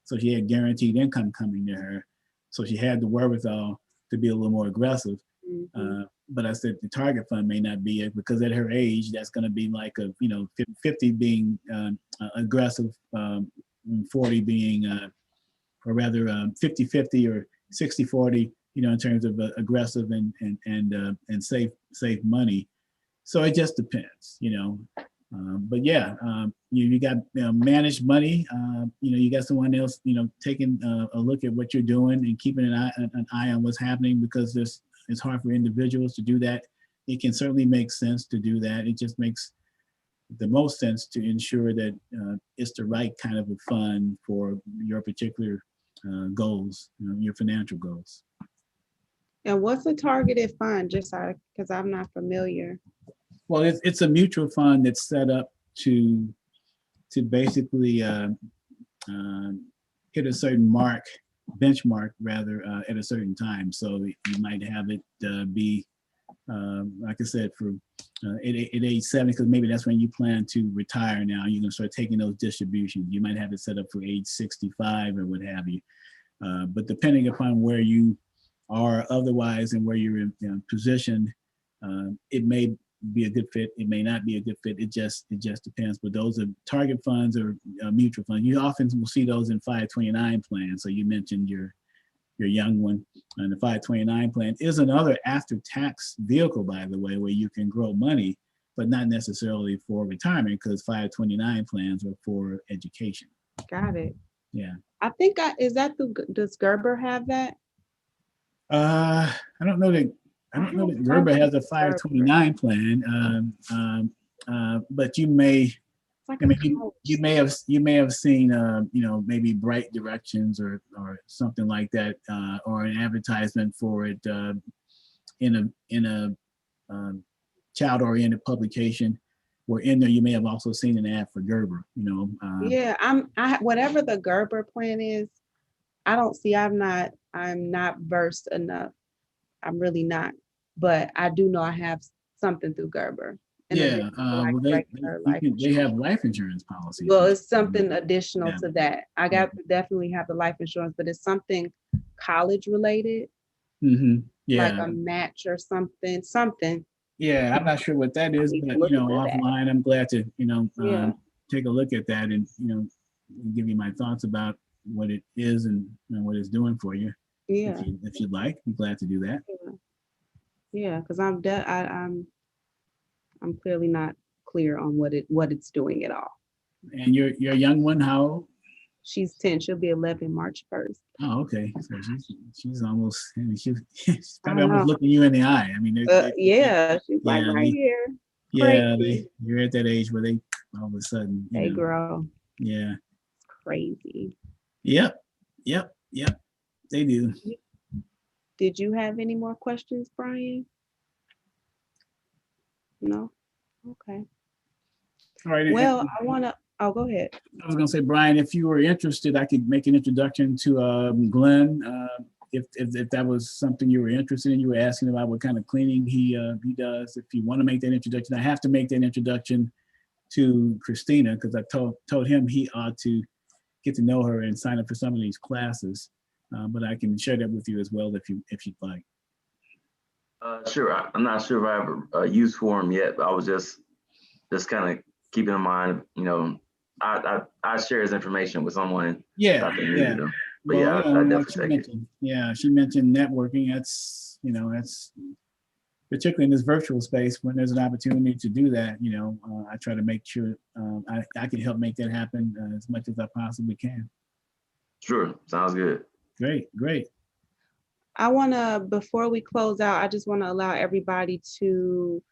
so she had guaranteed income coming to her, so she had the wherewithal to be a little more aggressive. mhm. But I said the target fund may not be it, because at her age, that's going to be like 50 being aggressive, 40 being, or rather 50-50 or 60-40, in terms of aggressive and save money. So it just depends. But yeah, you got managed money. You got someone else, taking a look at what you're doing and keeping an eye on what's happening, because it's hard for individuals to do that. It can certainly make sense to do that. It just makes the most sense to ensure that it's the right kind of a fund for your particular goals, your financial goals. And what's a targeted fund? Just because I'm not familiar. Well, it's a mutual fund that's set up to basically hit a certain benchmark rather, at a certain time. So you might have it be, like I said, for at age 70, because maybe that's when you plan to retire now. You're going to start taking those distributions. You might have it set up for age 65 or what have you. But depending upon where you are otherwise and where you're positioned, it may be a good fit. It may not be a good fit. It just depends. But those are target funds or mutual funds. You often will see those in 529 plans. So you mentioned your young one, and the 529 plan is another after-tax vehicle, by the way, where you can grow money, but not necessarily for retirement, because 529 plans are for education. Got it. Yeah. I think does Gerber have that? I don't know that. I don't know that Gerber has a 529 plan, but you may. Like I mean, you may have seen, maybe Bright Directions or something like that, or an advertisement for it in a child-oriented publication. Where in there you may have also seen an ad for Gerber. Yeah, whatever the Gerber plan is, I don't see. I'm not versed enough. I'm really not, but I do know I have something through Gerber. Yeah, well, they have life insurance policies. Well, it's something additional Yeah. to that. I definitely have the life insurance, but it's something college related, Mm-hmm. Yeah. like a match or something. Yeah, I'm not sure what that is, but offline, I'm glad to take a look at that and give you my thoughts about what it is and what it's doing for you. Yeah. If you'd like, I'm glad to do that. Yeah, because I'm clearly not clear on what it's doing at all. And your young one, how old? She's 10. She'll be 11 March 1st. Oh, okay. So she's almost. I mean, she's probably almost looking you in the eye. I mean, she's like right here. Yeah, you're at that age where they all of a sudden they grow. Yeah. It's crazy. Yep. They do. Did you have any more questions, Brian? No? Okay. All right. Well, go ahead. I was going to say, Brian, if you were interested, I could make an introduction to Glenn. If that was something you were interested in, you were asking about what kind of cleaning he does. If you want to make that introduction, I have to make that introduction to Christina, because I told him he ought to get to know her and sign up for some of these classes. But I can share that with you as well if you'd like. Sure. I'm not sure if I have a use for him yet, but I was just kind of keeping in mind, I share his information with someone. Yeah. But I definitely take it. Yeah, she mentioned networking. That's particularly in this virtual space, when there's an opportunity to do that, I try to make sure I can help make that happen as much as I possibly can. Sure. Sounds good. Great. Before we close out, I just want to allow everybody to,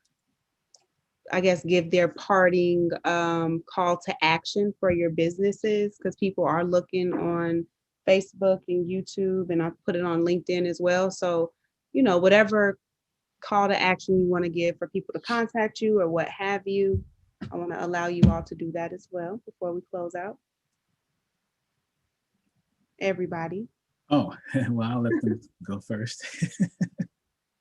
I guess, give their parting call to action for your businesses, because people are looking on Facebook and YouTube, and I put it on LinkedIn as well. So, whatever call to action you want to give for people to contact you or what have you, I want to allow you all to do that as well before we close out. Everybody. Oh, well, I'll let them go first.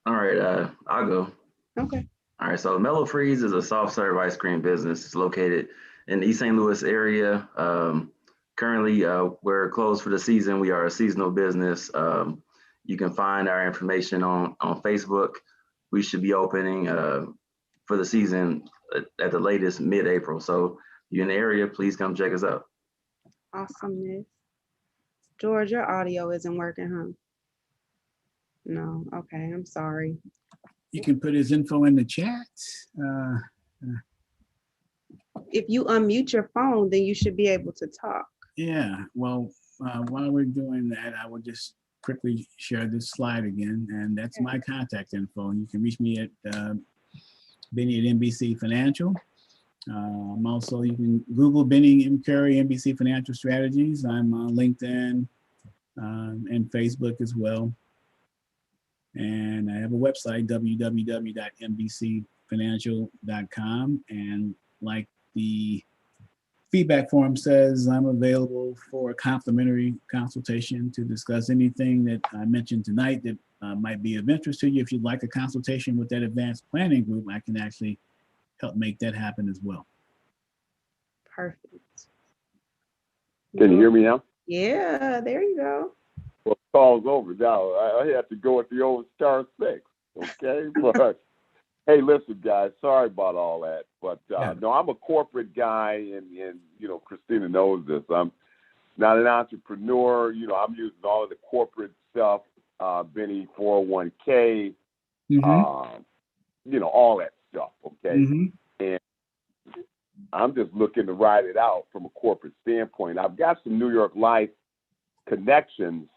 All right, I'll go. Okay. All right, so Mellow Freeze is a soft serve ice cream business. It's located in the East St. Louis area. Currently, we're closed for the season. We are a seasonal business. You can find our information on Facebook. We should be opening for the season at the latest mid-April. So if you're in the area, please come check us out. Awesomeness. George, your audio isn't working, huh? No. Okay, I'm sorry. You can put his info in the chat. If you unmute your phone, then you should be able to talk. Yeah, well, while we're doing that, I will just quickly share this slide again, and that's my contact info. And you can reach me at Bennie at NBC Financial. Also, you can Google Bennie M. Currie, NBC Financial Strategies. I'm on LinkedIn and Facebook as well. And I have a website, www.nbcfinancial.com. And like the feedback form says, I'm available for a complimentary consultation to discuss anything that I mentioned tonight that might be of interest to you. If you'd like a consultation with that advanced planning group, I can actually help make that happen as well. Perfect. Can you hear me now? Yeah, there you go. Well, the call's over now. I have to go with the old star 6, okay? But hey, listen, guys, sorry about all that. But no, I'm a corporate guy, and you know, Christina knows this. I'm not an entrepreneur. You know, I'm using all of the corporate stuff, Benny 401k, you know, all that stuff, okay? And I'm just looking to ride it out from a corporate standpoint. I've got some New York Life connections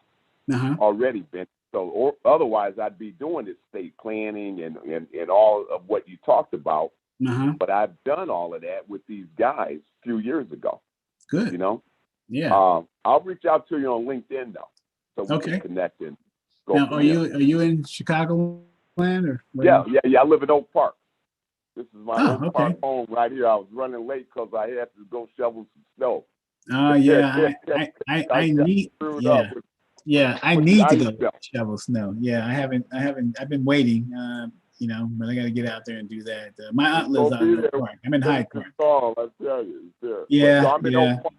already, Ben. So or otherwise, I'd be doing estate planning and all of what you talked about. But I've done all of that with these guys a few years ago. Good. You know? Yeah. I'll reach out to you on LinkedIn, though, so we can connect and go. Now, are you in Chicago land or? Yeah. I live in Oak Park. This is my Oak okay. Park home right here. I was running late because I had to go shovel some snow. Yeah, I need. Yeah, I need to go shovel snow. Yeah, I've been waiting. You know, but I got to get out there and do that. My aunt lives out in Oak Park. I'm in Hyde Park. I tell you. Yeah, so I'm in Oak Park.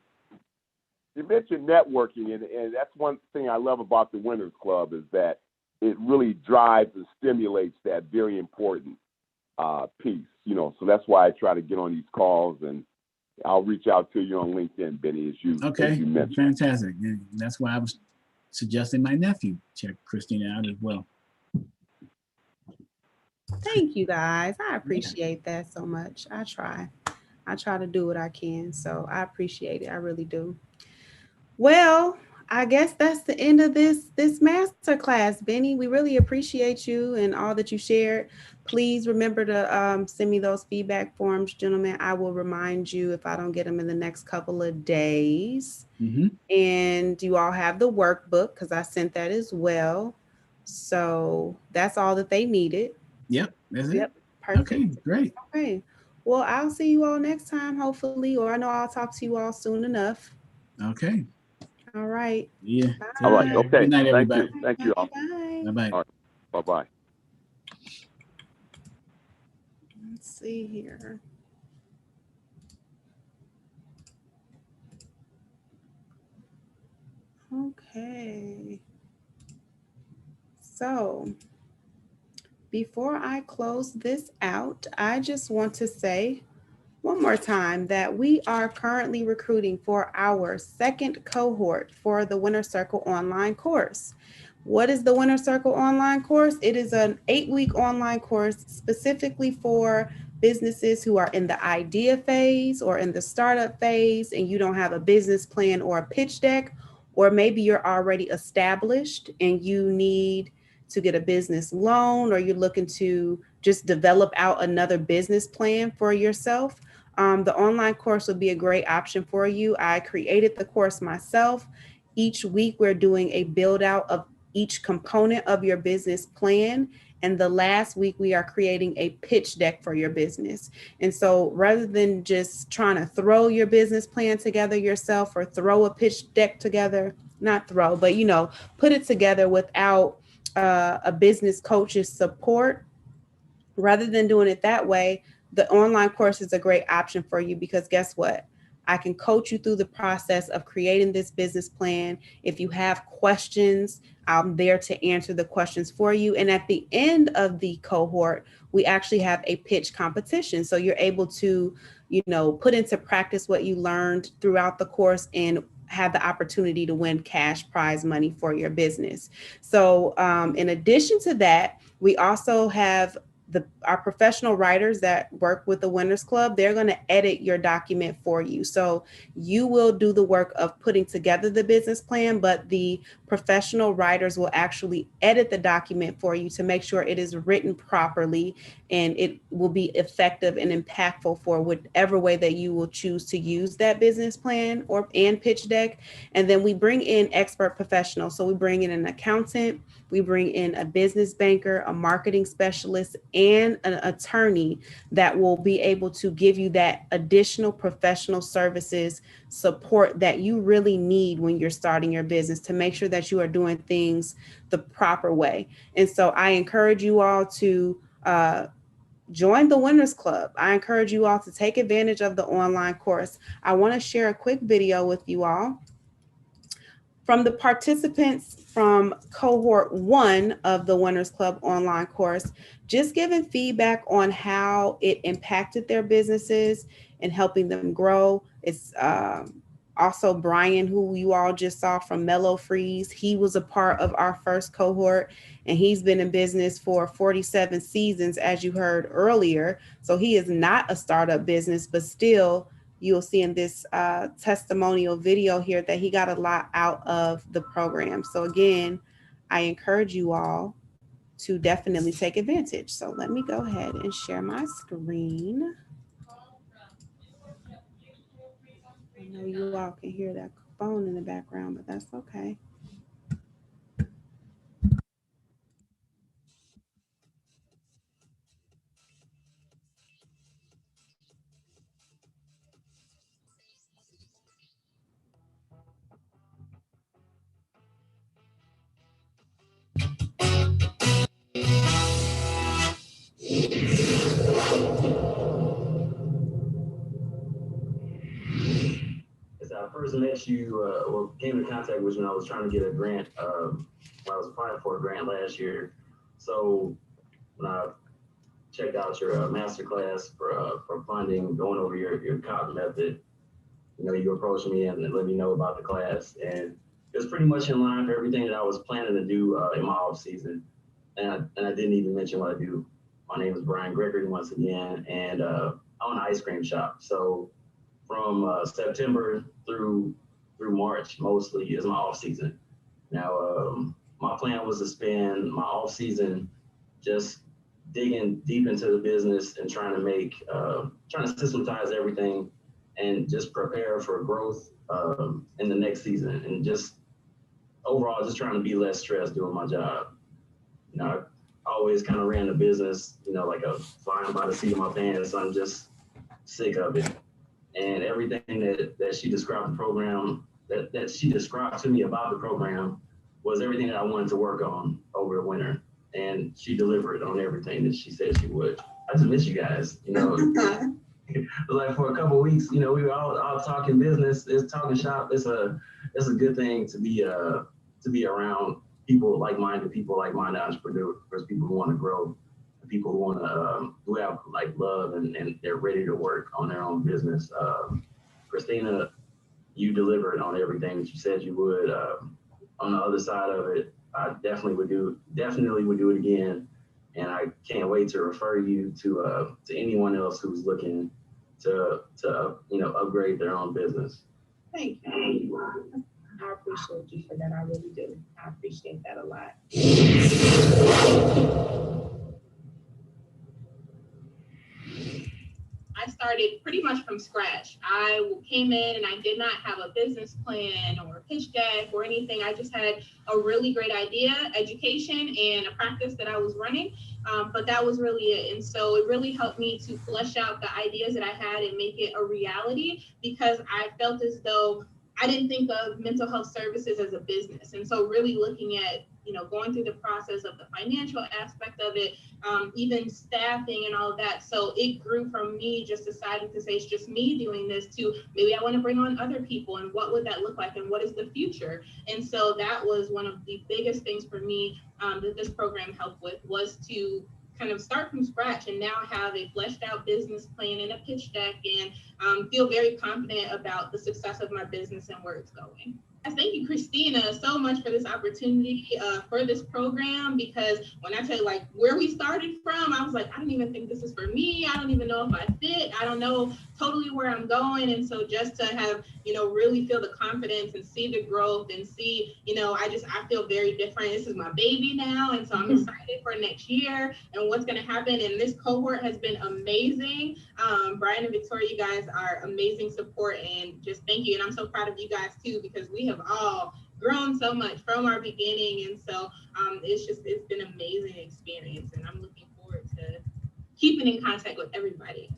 You mentioned networking, and that's one thing I love about the Winners Club is that it really drives and stimulates that very important piece. You know, so that's why I try to get on these calls, and I'll reach out to you on LinkedIn, Benny, as you mentioned. Fantastic. And that's why I was suggesting my nephew check Christina out as well. Thank you, guys. I appreciate that so much. I try to do what I can. So I appreciate it. I really do. Well, I guess that's the end of this masterclass, Benny. We really appreciate you and all that you shared. Please remember to send me those feedback forms, gentlemen. I will remind you if I don't get them in the next couple of days. And you all have the workbook because I sent that as well. So that's all that they needed. Yep, that's it. Yep, perfect. Okay, great. Okay. Well, I'll see you all next time, hopefully, or I know I'll talk to you all soon enough. Okay. All right. Yeah. All right. Okay. Good night, everybody. Thank you all. Bye. Bye-bye. All right. Bye-bye. Let's see here. Okay. So before I close this out, I just want to say one more time that we are currently recruiting for our second cohort for the Winner Circle online course. What is the Winner Circle online course? It is an 8-week online course specifically for businesses who are in the idea phase or in the startup phase and you don't have a business plan or a pitch deck, or maybe you're already established and you need to get a business loan, or you're looking to just develop out another business plan for yourself. The online course would be a great option for you. I created the course myself. Each week we're doing a build out of each component of your business plan. And the last week we are creating a pitch deck for your business. And so rather than just trying to throw your business plan together yourself or throw a pitch deck together, not throw, but put it together without a business coach's support, rather than doing it that way, the online course is a great option for you because guess what? I can coach you through the process of creating this business plan. If you have questions, I'm there to answer the questions for you. And at the end of the cohort, we actually have a pitch competition. So you're able to, put into practice what you learned throughout the course and have the opportunity to win cash prize money for your business. So in addition to that, we also have our professional writers that work with the Winners Club, they're going to edit your document for you. So you will do the work of putting together the business plan, but the professional writers will actually edit the document for you to make sure it is written properly and it will be effective and impactful for whatever way that you will choose to use that business plan and pitch deck. And then we bring in expert professionals. So we bring in an accountant, we bring in a business banker, a marketing specialist, and an attorney that will be able to give you that additional professional services support that you really need when you're starting your business to make sure that you are doing things the proper way. And so I encourage you all to join the Winners Club. I encourage you all to take advantage of the online course. I want to share a quick video with you all from the participants from cohort 1 of the Winners Club online course, just giving feedback on how it impacted their businesses and helping them grow. It's also Brian, who you all just saw from Mellow Freeze. He was a part of our first cohort, and he's been in business for 47 seasons, as you heard earlier. So he is not a startup business, but still, you'll see in this testimonial video here that he got a lot out of the program. So again, I encourage you all to definitely take advantage. So let me go ahead and share my screen. I know you all can hear that phone in the background, but that's okay. I first met you, or came in contact with you when I was trying to get a grant, when I was applying for a grant last year. So when I checked out your masterclass for funding, going over your COP method, you approached me and let me know about the class. And it was pretty much in line for everything that I was planning to do in my off season. And I didn't even mention what I do. My name is Brian Gregory once again, and I own an ice cream shop. So from September through March, mostly is my off season. Now, my plan was to spend my off season just digging deep into the business and trying to systematize everything and just prepare for growth in the next season, and just overall just trying to be less stressed doing my job. I always kind of ran the business, like a flying by the seat of my pants. I'm just sick of it. And everything that she described the program, that she described to me about the program was everything that I wanted to work on over the winter. And she delivered on everything that she said she would. I just miss you guys, Like for a couple of weeks, we were all talking business, it's talking shop. It's a good thing to be around like-minded entrepreneurs, people who want to grow, people who want to who have like love and they're ready to work on their own business. Christina, you delivered on everything that you said you would. On the other side of it, I definitely would do it again, and I can't wait to refer you to anyone else who's looking to upgrade their own business. Thank you. I appreciate you for that. I really do. I appreciate that a lot. I started pretty much from scratch. I came in and I did not have a business plan or a pitch deck or anything. I just had a really great idea, education, and a practice that I was running. But that was really it. And so it really helped me to flesh out the ideas that I had and make it a reality, because I felt as though I didn't think of mental health services as a business. And so really looking at, going through the process of the financial aspect of it, even staffing and all of that. So it grew from me just deciding to say, it's just me doing this, to maybe I want to bring on other people, and what would that look like, and what is the future? And so that was one of the biggest things for me that this program helped with, was to kind of start from scratch and now have a fleshed out business plan and a pitch deck, and feel very confident about the success of my business and where it's going. Thank you, Christina, so much for this opportunity for this program, because when I tell you like where we started from, I was like, I don't even think this is for me. I don't even know if I fit. I don't know totally where I'm going. And so just to have, really feel the confidence and see the growth and see, I feel very different. This is my baby now. And so I'm excited for next year and what's going to happen. And this cohort has been amazing. Brian and Victoria, you guys are amazing support, and just thank you. And I'm so proud of you guys too, because we have all grown so much from our beginning. And so it's been an amazing experience, and I'm looking forward to keeping in contact with everybody.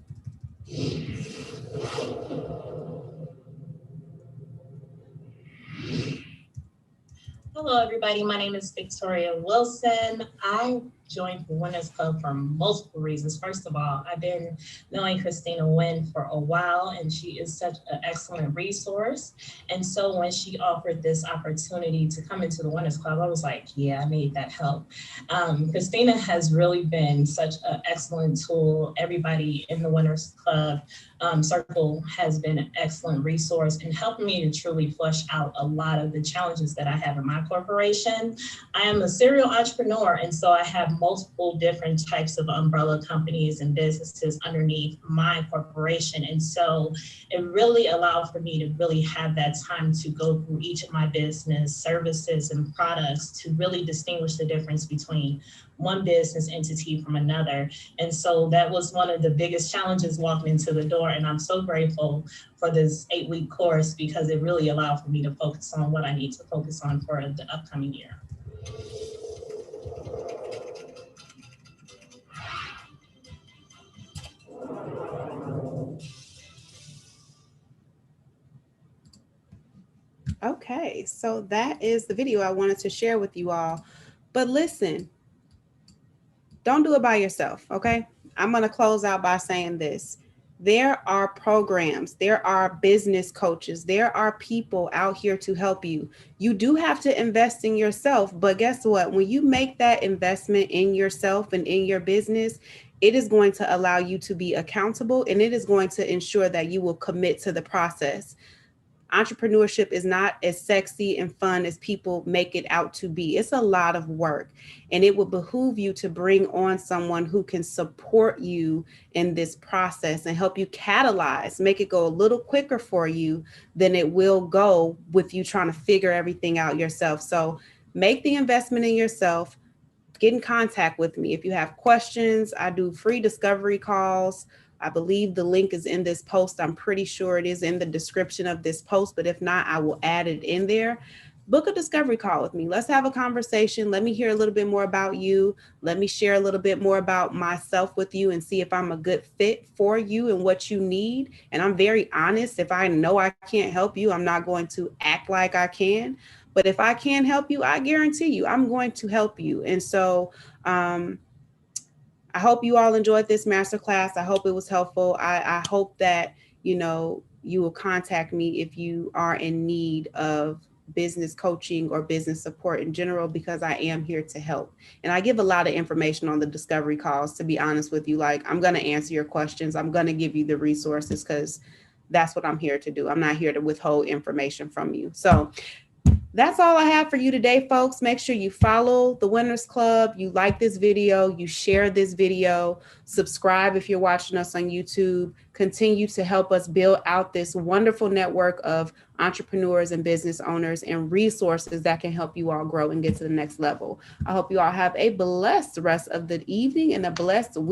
Hello, everybody. My name is Victoria Wilson. I joined the Winners Club for multiple reasons. First of all, I've been knowing Christina Wynn for a while, and she is such an excellent resource. And so when she offered this opportunity to come into the Winners Club, I was like, yeah, I need that help. Christina has really been such an excellent tool. Everybody in the Winners Club circle has been an excellent resource in helping me to truly flush out a lot of the challenges that I have in my corporation. I am a serial entrepreneur, and so I have multiple different types of umbrella companies and businesses underneath my corporation. And so it really allowed for me to really have that time to go through each of my business services and products to really distinguish the difference between one business entity from another. And so that was one of the biggest challenges walking into the door. And I'm so grateful for this 8-week course, because it really allowed for me to focus on what I need to focus on for the upcoming year. Okay, so that is the video I wanted to share with you all. But listen, don't do it by yourself, okay? I'm going to close out by saying this. There are programs, there are business coaches, there are people out here to help you. You do have to invest in yourself, but guess what? When you make that investment in yourself and in your business, it is going to allow you to be accountable, and it is going to ensure that you will commit to the process. Entrepreneurship is not as sexy and fun as people make it out to be. It's a lot of work, and it would behoove you to bring on someone who can support you in this process and help you catalyze, make it go a little quicker for you than it will go with you trying to figure everything out yourself. So make the investment in yourself. Get in contact with me. If you have questions, I do free discovery calls. I believe the link is in this post. I'm pretty sure it is in the description of this post, but if not, I will add it in there. Book a discovery call with me. Let's have a conversation. Let me hear a little bit more about you. Let me share a little bit more about myself with you and see if I'm a good fit for you and what you need. And I'm very honest. If I know I can't help you, I'm not going to act like I can. But if I can help you, I guarantee you I'm going to help you. And so I hope you all enjoyed this masterclass. I hope it was helpful. I hope that, you will contact me if you are in need of business coaching or business support in general, because I am here to help. And I give a lot of information on the discovery calls, to be honest with you. Like, I'm going to answer your questions. I'm going to give you the resources, because that's what I'm here to do. I'm not here to withhold information from you. So that's all I have for you today, folks. Make sure you follow the Winners Club. You like this video, you share this video, subscribe if you're watching us on YouTube. Continue to help us build out this wonderful network of entrepreneurs and business owners and resources that can help you all grow and get to the next level. I hope you all have a blessed rest of the evening and a blessed week.